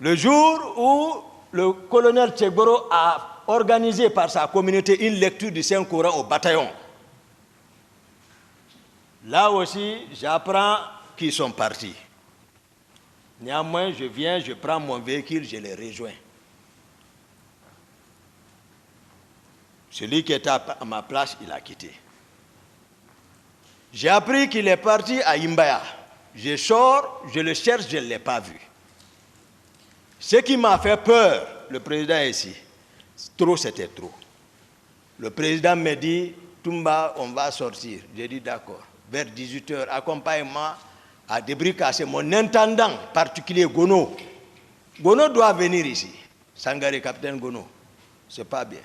Le jour où le colonel Tchegboro a organisé par sa communauté une lecture du Saint-Coran au bataillon, là aussi, j'apprends qu'ils sont partis. Néanmoins, je viens, je prends mon véhicule, je les rejoins. Celui qui était à ma place, il a quitté. J'ai appris qu'il est parti à Imbaya. Je sors, je le cherche, je ne l'ai pas vu. Ce qui m'a fait peur, le président est ici. Trop, c'était trop. Le président me dit, Toumba, on va sortir. J'ai dit d'accord. Vers 18h, accompagne-moi à débricaser mon intendant particulier, Gono. Gono doit venir ici. Sangaré, capitaine Gono. C'est pas bien.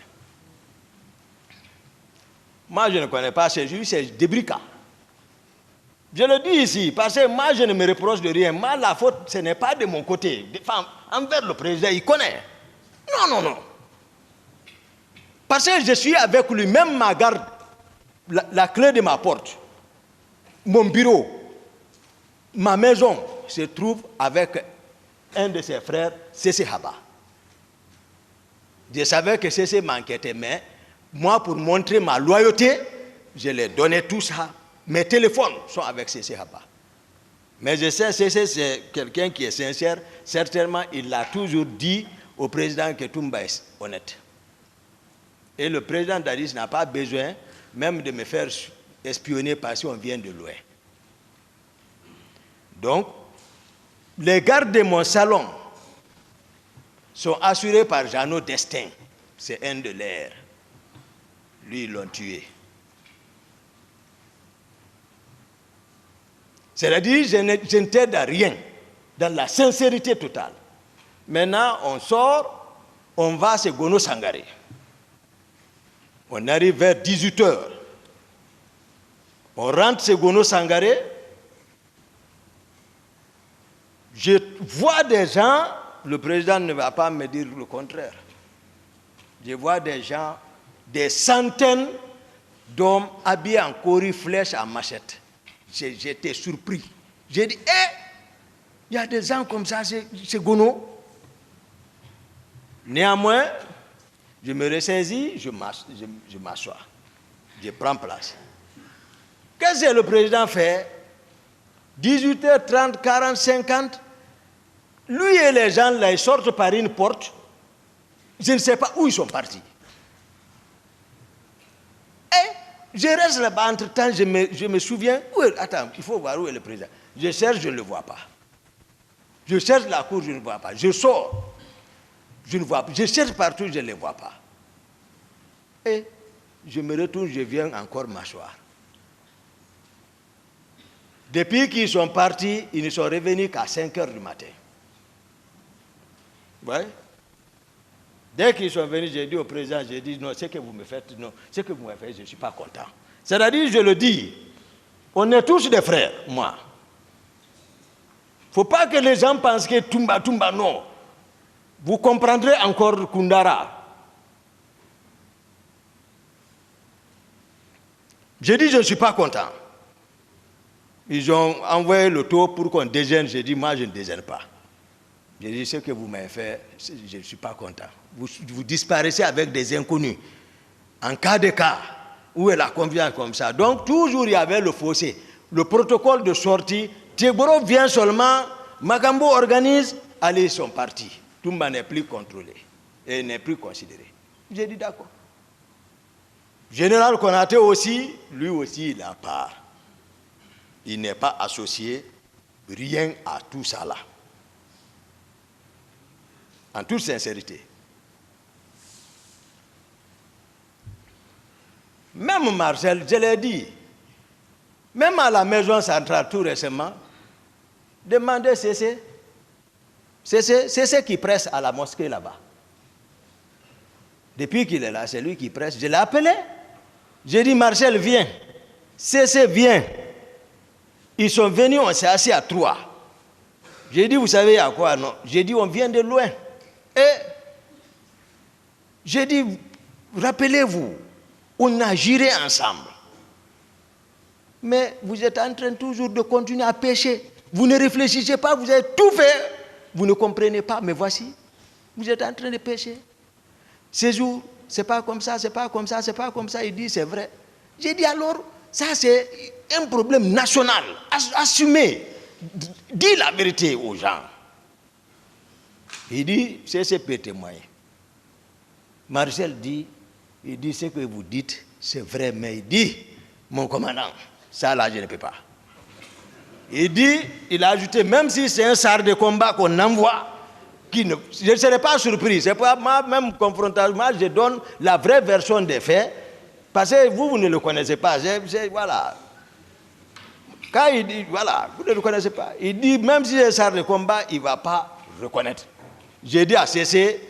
Moi, je ne connais pas ces juges, c'est Débrica. Je le dis ici, parce que moi, je ne me reproche de rien. Moi, la faute, ce n'est pas de mon côté. Enfin, envers le président, il connaît. Non, non, non. Parce que je suis avec lui, même ma garde, la clé de ma porte, mon bureau, ma maison se trouve avec un de ses frères, Cécé Haba. Je savais que Cécé m'enquêtait, mais moi, pour montrer ma loyauté, je lui ai donné tout ça. Mes téléphones sont avec Cécé Haba. Mais je sais, Cécé, c'est quelqu'un qui est sincère. Certainement, il l'a toujours dit au président que Toumba est honnête. Et le président Dadis n'a pas besoin même de me faire espionner parce qu'on vient de loin. Donc, les gardes de mon salon sont assurés par Jeannot Destin. C'est un de leurs. Lui, ils l'ont tué. C'est-à-dire, je ne t'aide à rien, dans la sincérité totale. Maintenant, on sort, on va à Gono Sangaré. On arrive vers 18h. On rentre chez Gono Sangaré. Je vois des gens, le président ne va pas me dire le contraire. Je vois des gens, des centaines d'hommes habillés en cori, flèche, en machette. J'étais surpris. J'ai dit, il y a des gens comme ça, c'est Gono. Néanmoins, je me ressaisis, je m'assois. Je prends place. Qu'est-ce que le président fait? 18h30, 40, 50. Lui et les gens là, ils sortent par une porte. Je ne sais pas où ils sont partis. Je reste là-bas, entre-temps, je me souviens. Attends, il faut voir où est le président. Je cherche, je ne le vois pas. Je cherche la cour, je ne le vois pas. Je sors, je ne vois pas. Je cherche partout, je ne le vois pas. Et je me retourne, je viens encore m'asseoir. Depuis qu'ils sont partis, ils ne sont revenus qu'à 5h du matin. Vous voyez? Dès qu'ils sont venus, j'ai dit au président, j'ai dit, non, ce que vous me faites, non, ce que vous me faites, je ne suis pas content. C'est-à-dire, je le dis, on est tous des frères, moi. Il ne faut pas que les gens pensent que Toumba, non. Vous comprendrez encore Koundara. J'ai dit, je ne suis pas content. Ils ont envoyé le taux pour qu'on déjeune. J'ai dit, moi, je ne déjeune pas. J'ai dit, ce que vous m'avez fait, je ne suis pas content. Vous disparaissez avec des inconnus. En cas de cas, où est la confiance comme ça? Donc, toujours, il y avait le fossé. Le protocole de sortie, Tchegboro vient seulement, Magambo organise, allez, ils sont partis. Toumba n'est plus contrôlé et n'est plus considéré. J'ai dit, d'accord. Général Konaté aussi, lui aussi, il a part. Il n'est pas associé rien à tout ça là. En toute sincérité. Même Marcel, je l'ai dit, même à la maison centrale tout récemment, demandez Cécé. C'est qui presse à la mosquée là-bas. Depuis qu'il est là, c'est lui qui presse. Je l'ai appelé. J'ai dit, Marcel, viens. Cécé, viens. Ils sont venus, on s'est assis à 3. J'ai dit, vous savez à quoi? Non. J'ai dit, on vient de loin. Et j'ai dit, rappelez-vous, on a géré ensemble. Mais vous êtes en train toujours de continuer à pécher. Vous ne réfléchissez pas, vous avez tout fait vous ne comprenez pas, mais voici, vous êtes en train de pécher. Ces jours, c'est pas comme ça, c'est pas comme ça, c'est pas comme ça. Il dit, c'est vrai. J'ai dit alors, ça c'est un problème national. Assumez. Dis la vérité aux gens. Il dit, c'est peut témoigner. Marcel dit, il dit, ce que vous dites, c'est vrai, mais il dit, mon commandant, ça là, je ne peux pas. Il dit, il a ajouté, même si c'est un char de combat qu'on envoie, je ne serais pas surpris. C'est pas ma même confrontation. Moi, je donne la vraie version des faits, parce que vous ne le connaissez pas. Voilà. Quand il dit, voilà, vous ne le connaissez pas. Il dit, même si c'est un char de combat, il ne va pas reconnaître. J'ai dit à cesser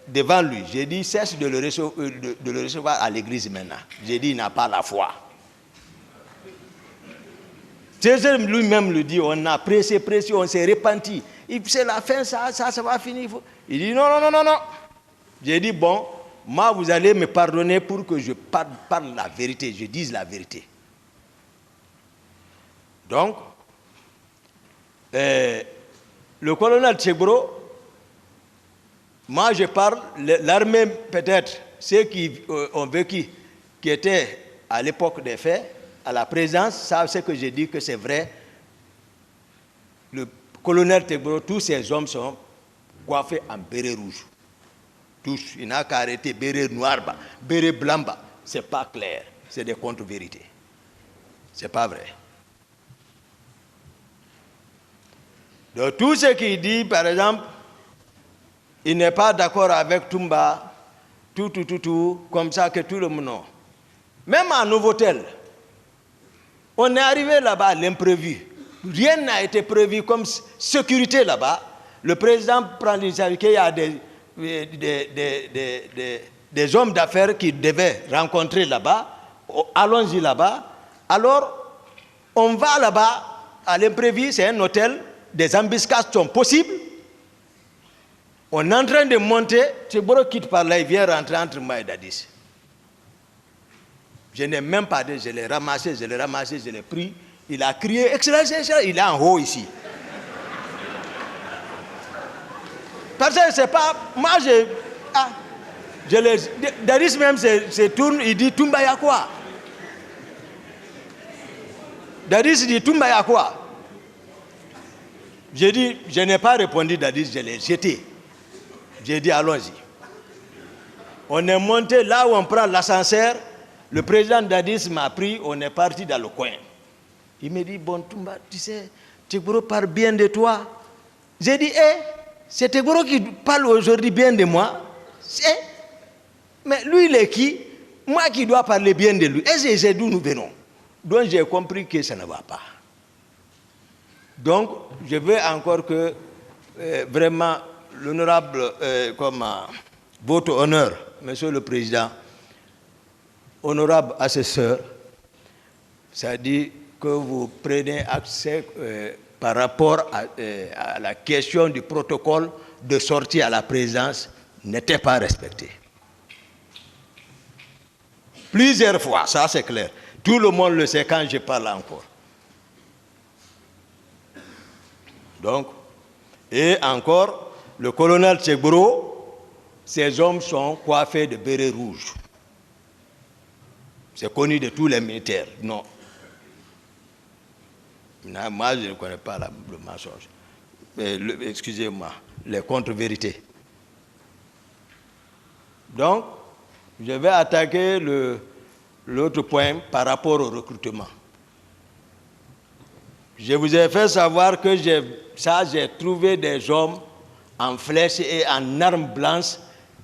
devant lui. J'ai dit, cesse de le recevoir à l'église maintenant. J'ai dit, il n'a pas la foi. César lui-même le dit, on a pressé, on s'est repenti. C'est la fin, ça va finir. Il dit, non. J'ai dit, bon, moi, vous allez me pardonner pour que je parle la vérité, je dise la vérité. Donc, le colonel Tchegbro, moi je parle, l'armée peut-être, ceux qui ont vécu, qui étaient à l'époque des faits, à la présence, savent ce que je dis que c'est vrai. Le colonel Tchegbro, tous ces hommes sont coiffés en béret rouge. Tous, il n'a qu'à arrêter béret noir, béret blanc, c'est pas clair, c'est des contre-vérités. C'est pas vrai. Donc tout ce qu'il dit, par exemple, il n'est pas d'accord avec Toumba, tout, comme ça que tout le monde. Non. Même à Novotel, on est arrivé là-bas à l'imprévu. Rien n'a été prévu comme sécurité là-bas. Le président prend l'initiative qu'il y a des hommes d'affaires qui devaient rencontrer là-bas. Allons-y là-bas. Alors, on va là-bas à l'imprévu, c'est un hôtel. Des embuscades sont possibles. On est en train de monter. Tchegbro quitte par là, il vient rentrer entre moi et Dadis. Je n'ai même pas dit, je l'ai ramassé, je l'ai pris. Il a crié, Excellence, il est en haut ici. Parce que c'est pas. Moi, Dadis même se tourne, il dit Toumba ya quoi? Dadis dit Toumba ya quoi? J'ai dit, je n'ai pas répondu Dadis, je l'ai jeté. J'ai dit, allons-y. On est monté là où on prend l'ascenseur. Le président Dadis m'a pris, on est parti dans le coin. Il me dit, bon, Toumba, tu sais, Tchegbro parle bien de toi. J'ai dit, c'est Tchegbro qui parle aujourd'hui bien de moi. Mais lui, il est qui? Moi qui dois parler bien de lui. Et c'est d'où nous venons. Donc j'ai compris que ça ne va pas. Donc, je veux encore que vraiment l'honorable, votre honneur, monsieur le président, honorable assesseur, ça dit que vous prenez accès par rapport à la question du protocole de sortie à la présidence n'était pas respecté. Plusieurs fois, ça c'est clair. Tout le monde le sait quand je parle encore. Donc, et encore, le colonel Tchegbro, ces hommes sont coiffés de bérets rouges. C'est connu de tous les militaires. Non. Moi, je ne connais pas le mensonge. Excusez-moi, les contre-vérités. Donc, je vais attaquer l'autre point par rapport au recrutement. Je vous ai fait savoir que j'ai trouvé des hommes en flèche et en armes blanches.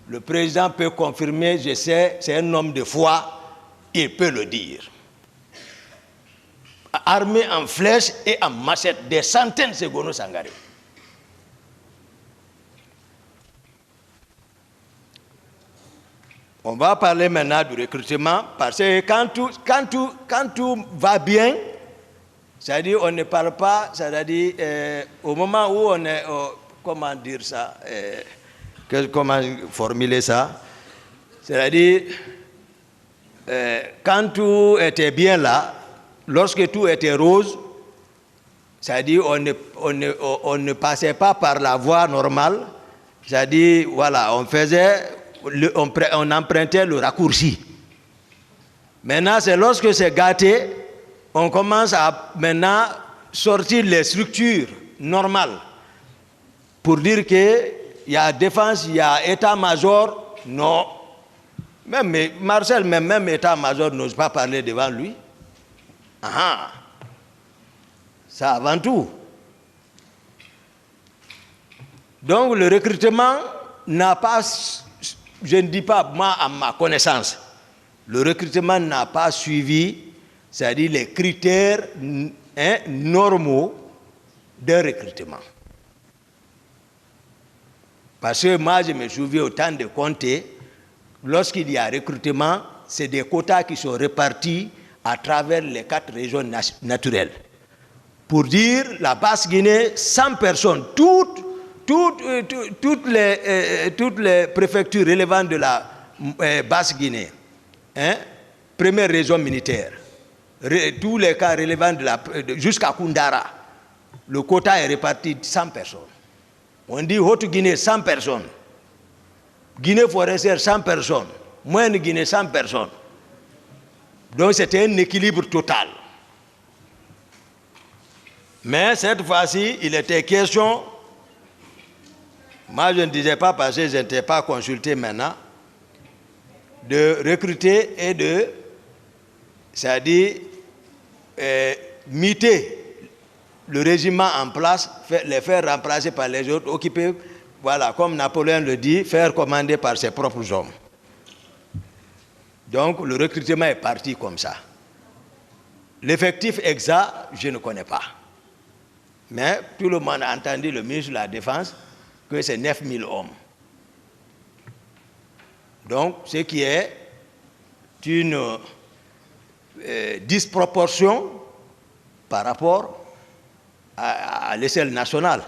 Le président peut confirmer, je sais, c'est un homme de foi, il peut le dire. Armés en flèche et en machette, des centaines de Gono Sangaré. On va parler maintenant du recrutement, parce que quand tout va bien, c'est-à-dire on ne parle pas, c'est-à-dire au moment où on est, comment dire ça, comment formuler ça, c'est-à-dire quand tout était bien là, lorsque tout était rose, C'est-à-dire on ne passait pas par la voie normale. C'est-à-dire, voilà, on empruntait le raccourci. Maintenant, c'est lorsque c'est gâté, on commence à maintenant sortir les structures normales pour dire qu'il y a défense, il y a état-major. Non. Même Marcel, même état-major n'ose pas parler devant lui. Ah, ça avant tout. Donc le recrutement n'a pas, je ne dis pas moi à ma connaissance, le recrutement n'a pas suivi, c'est-à-dire les critères normaux d'un recrutement. Parce que moi je me souviens au temps de Conté, lorsqu'il y a recrutement, c'est des quotas qui sont répartis à travers les 4 régions naturelles. Pour dire, la Basse-Guinée, 100 personnes, toutes les préfectures relevantes de la Basse-Guinée, première région militaire, tous les cas relevant jusqu'à Koundara, le quota est réparti de 100 personnes. On dit Haute-Guinée, 100 personnes. Guinée forestière, 100 personnes. Moyenne Guinée, 100 personnes. Donc c'était un équilibre total. Mais cette fois-ci, il était question, moi je ne disais pas parce que je n'étais pas consulté maintenant, de recruter et de, c'est-à-dire, muter le régiment en place, les faire remplacer par les autres, occuper, voilà, comme Napoléon le dit, faire commander par ses propres hommes. Donc le recrutement est parti comme ça. L'effectif exact, je ne connais pas. Mais tout le monde a entendu le ministre de la Défense que c'est 9000 hommes. Donc, ce qui est une disproportion par rapport à l'échelle nationale.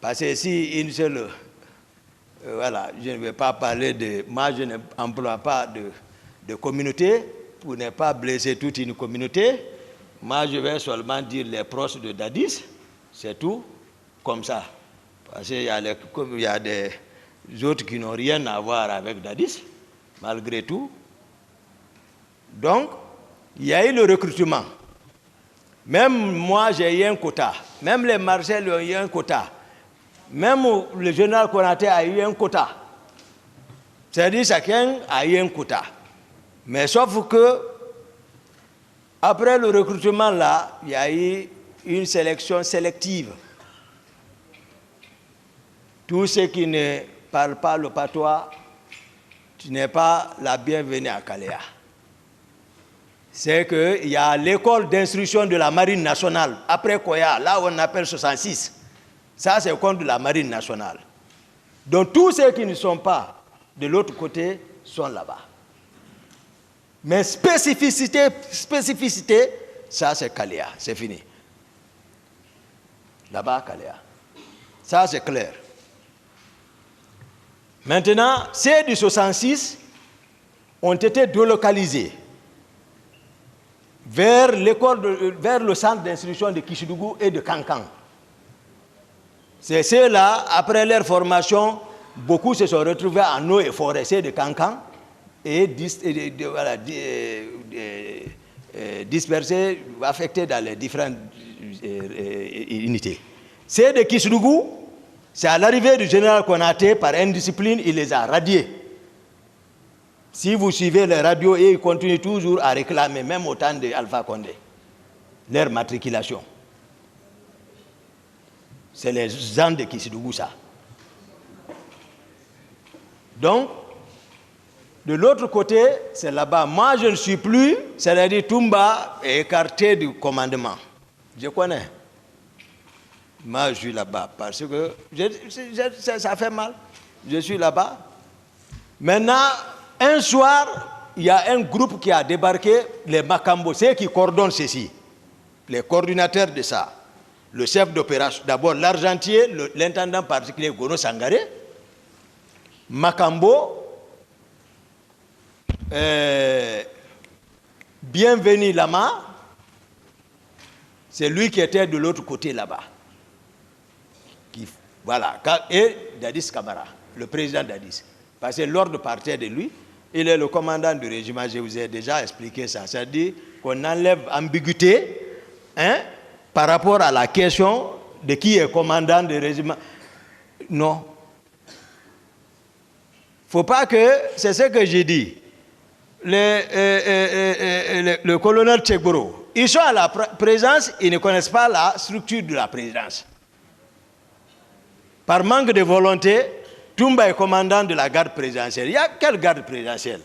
Parce que si une seule... voilà, je ne vais pas parler de... Moi, je n'emploie pas de communauté pour ne pas blesser toute une communauté. Moi, je vais seulement dire les proches de Dadis. C'est tout, comme ça. Parce qu'il y a des autres qui n'ont rien à voir avec Dadis, malgré tout. Donc, il y a eu le recrutement. Même moi, j'ai eu un quota. Même les Marcel ont eu un quota. Même le général Konaté a eu un quota. C'est-à-dire chacun a eu un quota. Mais sauf que, après le recrutement là, il y a eu une sélection sélective. Tous ceux qui ne parlent pas le patois, tu n'es pas la bienvenue à Kaléa. C'est qu'il y a l'école d'instruction de la Marine nationale, après Koya, là où on appelle 66. Ça, c'est le compte de la Marine nationale. Donc tous ceux qui ne sont pas de l'autre côté sont là-bas. Mais spécificité, ça c'est Kaléa, c'est fini. Là-bas, Kaléa. Ça c'est clair. Maintenant, ceux du 66 ont été délocalisés vers le centre d'instruction de Kishidougou et de Kankan. C'est ceux-là, après leur formation, beaucoup se sont retrouvés en eau et forêt, ceux de Kankan, et dispersés, affectés dans les différentes unités. Ceux de Kishidougou, c'est à l'arrivée du général Konaté, par indiscipline, il les a radiés. Si vous suivez les radios, ils continuent toujours à réclamer, même au temps d'Alpha Condé, leur matriculation. C'est les gens de Kishidougou, ça. Donc, de l'autre côté, c'est là-bas. Moi, je ne suis plus, c'est-à-dire Toumba est écarté du commandement. Je connais. Moi, je suis là-bas parce que ça fait mal. Je suis là-bas. Maintenant, un soir, il y a un groupe qui a débarqué, les Makambo, ceux qui coordonnent ceci, les coordinateurs de ça. Le chef d'opération, d'abord l'argentier, l'intendant particulier Gono Sangaré, Makambo, Bienvenue Lama, C'est lui qui était de l'autre côté là-bas. Voilà. Et Dadis Camara, le président Dadis. Parce que l'ordre partait de lui. Il est le commandant du régiment. Je vous ai déjà expliqué ça. C'est-à-dire qu'on enlève ambiguïté par rapport à la question de qui est commandant du régiment. Non. Il ne faut pas que... C'est ce que j'ai dit. Le colonel Tchegboro, ils sont à la présidence, ils ne connaissent pas la structure de la présidence. Par manque de volonté, Toumba est commandant de la garde présidentielle. Il y a quelle garde présidentielle?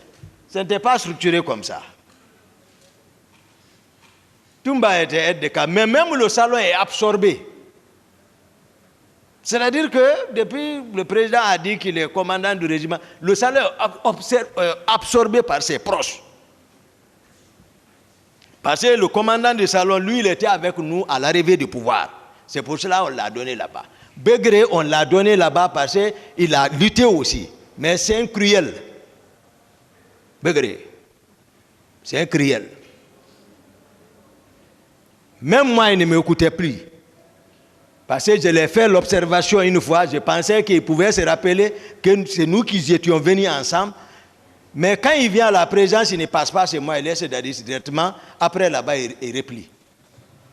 Ce n'était pas structuré comme ça. Toumba était aide de camp, mais même le salon est absorbé. C'est-à-dire que depuis le président a dit qu'il est commandant du régiment, le salon est absorbé par ses proches. Parce que le commandant du salon, lui, il était avec nous à l'arrivée du pouvoir. C'est pour cela qu'on l'a donné là-bas. Begré, on l'a donné là-bas parce qu'il a lutté aussi. Mais c'est un cruel. Begré. C'est un cruel. Même moi, il ne m'écoutait plus. Parce que je l'ai fait l'observation une fois, je pensais qu'il pouvait se rappeler que c'est nous qui étions venus ensemble. Mais quand il vient à la présence, il ne passe pas chez moi, il laisse Dadis directement. Après, là-bas, il replie.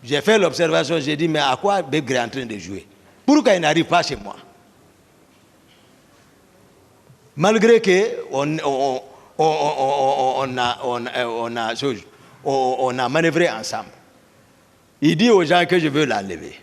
J'ai fait l'observation, j'ai dit, mais à quoi Begré est en train de jouer? Pourquoi il n'arrive pas chez moi? Malgré qu'on a manœuvré ensemble. Il dit aux gens que je veux l'enlever.